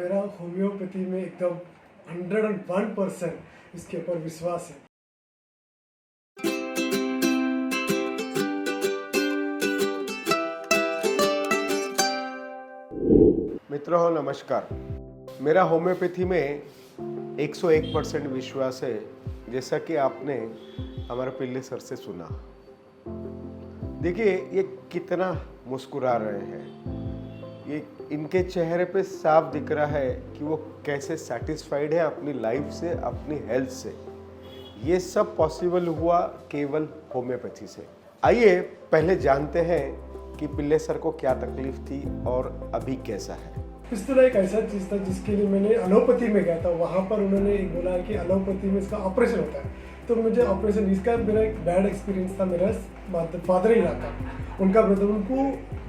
मेरा होम्योपैथी में एकदम 101% इसके ऊपर विश्वास है। मित्रों नमस्कार। मेरा होम्योपैथी में 101% विश्वास है, जैसा कि आपने हमारे पिल्ले सर से सुना। देखिए ये कितना मुस्कुरा रहे हैं, ये इनके चेहरे पे साफ दिख रहा है कि वो कैसे सेटिस्फाइड है अपनी लाइफ से, अपनी हेल्थ से। ये सब पॉसिबल हुआ केवल होम्योपैथी से। आइए पहले जानते हैं कि पिल्ले सर को क्या तकलीफ थी और अभी कैसा है। फिस्टुला एक ऐसा चीज़ था जिसके लिए मैंने एलोपैथी में गया था। वहाँ पर उन्होंने एक बोला कि एलोपैथी में इसका ऑपरेशन होता है, तो मुझे ऑपरेशन, इसका मेरा एक बैड एक्सपीरियंस था। मेरा फादर इन लॉ का, उनका ब्रदर,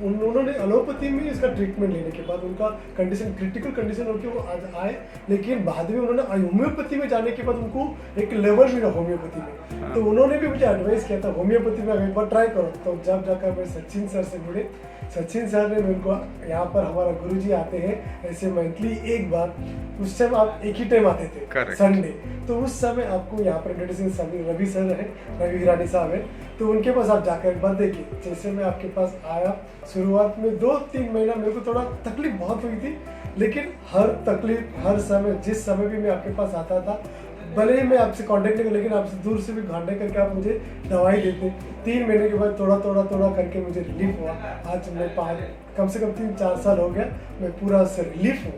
उन्होंने एलोपैथी में इसका ट्रीटमेंट लेने के बाद उनका कंडीशन क्रिटिकल कंडीशन होकर वो आज आए, लेकिन बाद में उन्होंने होम्योपैथी में जाने के बाद उनको एक लेवल मिला होम्योपैथी में। तो उन्होंने भी मुझे एडवाइस किया था होम्योपैथी में एक बार ट्राई करो। तो जब जाकर मैं सचिन सर से जुड़े, सचिन सर ने मेरे को, यहाँ पर हमारा गुरुजी आते हैं ऐसे मंथली एक बार, उस समय आप एक ही टाइम आते थे संडे, तो उस समय आपको यहाँ पर इंट्रोड्यूसिंग रवि सर है, रवि हिरानी साहब है, तो उनके पास आप जाकर एक बार देखिए। जैसे मैं आपके पास आया, शुरुआत में 2-3 महीना मेरे को थोड़ा तकलीफ बहुत हुई थी, लेकिन हर तकलीफ, हर समय, जिस समय भी मैं आपके पास आता था, भले ही मैं आपसे कांटेक्ट नहीं कर, लेकिन आपसे दूर से भी कांटेक्ट करके आप मुझे दवाई देते। 3 महीने के बाद थोड़ा करके मुझे रिलीफ हुआ। आज मैं कम से कम 3-4 साल हो गया, मैं पूरा से रिलीफ हूँ।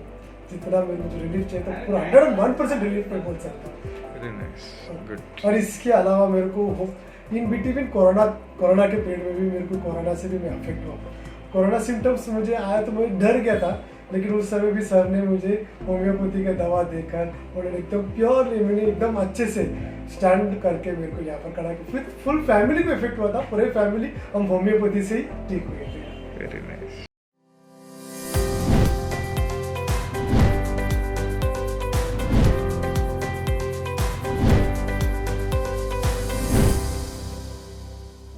जितना मुझे रिलीफ चाहिए, तो पूरा 101% रिलीफ मैं बोल सकता हूँ। और इसके अलावा मेरे को इन बिटवीन कोरोना के पीरियड में भी मेरे को कोरोना से भी मैं अफेक्ट हुआ। कोरोना सिम्टम्स मुझे आया तो मैं डर गया था, लेकिन उस समय भी सर ने मुझे होम्योपैथी का दवा देकर उन्होंने एकदम प्योरली, मैंने एकदम अच्छे से स्टैंड करके मेरे को यहाँ पर खड़ा किया। फिर फुल फैमिली को इफेक्ट हुआ था, पूरे फैमिली हम होम्योपैथी से ही ठीक हुए थे। Very nice.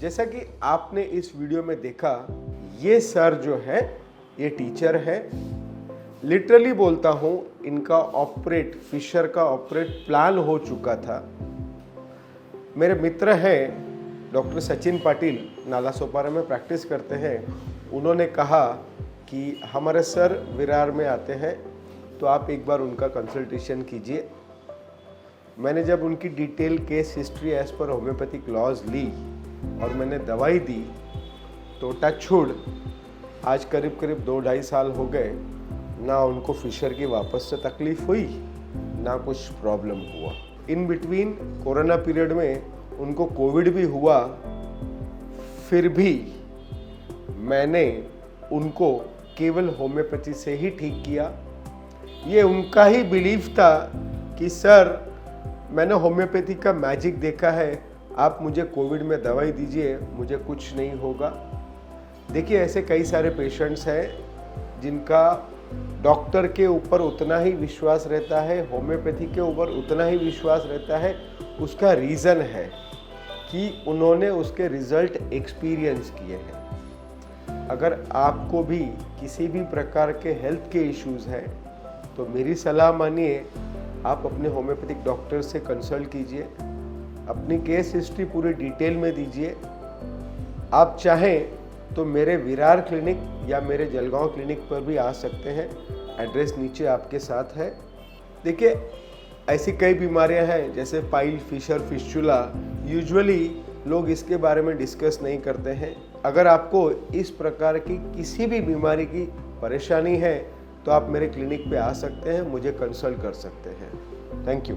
जैसा कि आपने इस वीडियो में देखा, ये सर जो है ये टीचर है। लिटरली बोलता हूँ, इनका फिशर का ऑपरेट प्लान हो चुका था। मेरे मित्र हैं डॉक्टर सचिन पाटिल, नाला सोपारा में प्रैक्टिस करते हैं। उन्होंने कहा कि हमारे सर विरार में आते हैं, तो आप एक बार उनका कंसल्टेशन कीजिए। मैंने जब उनकी detail case history as per homeopathic laws ली और मैंने दवाई दी, तो टचवुड आज करीब 2-2.5 साल हो गए, ना उनको फिशर की वापस से तकलीफ हुई, ना कुछ प्रॉब्लम हुआ। इन बिटवीन कोरोना पीरियड में उनको कोविड भी हुआ, फिर भी मैंने उनको केवल होम्योपैथी से ही ठीक किया। ये उनका ही बिलीफ था कि सर, मैंने होम्योपैथी का मैजिक देखा है, आप मुझे कोविड में दवाई दीजिए, मुझे कुछ नहीं होगा। देखिए ऐसे कई सारे पेशेंट्स हैं जिनका डॉक्टर के ऊपर उतना ही विश्वास रहता है, होम्योपैथी के ऊपर उतना ही विश्वास रहता है। उसका रीज़न है कि उन्होंने उसके रिजल्ट एक्सपीरियंस किए हैं। अगर आपको भी किसी भी प्रकार के हेल्थ के इश्यूज़ हैं, तो मेरी सलाह मानिए, आप अपने होम्योपैथिक डॉक्टर से कंसल्ट कीजिए, अपनी केस हिस्ट्री पूरी डिटेल में दीजिए। आप चाहें तो मेरे विरार क्लिनिक या मेरे जलगांव क्लिनिक पर भी आ सकते हैं। एड्रेस नीचे आपके साथ है। देखिए ऐसी कई बीमारियां हैं जैसे पाइल फिशर, फिस्टुला, यूजुअली लोग इसके बारे में डिस्कस नहीं करते हैं। अगर आपको इस प्रकार की किसी भी बीमारी की परेशानी है, तो आप मेरे क्लिनिक पे आ सकते हैं, मुझे कंसल्ट कर सकते हैं। Thank you.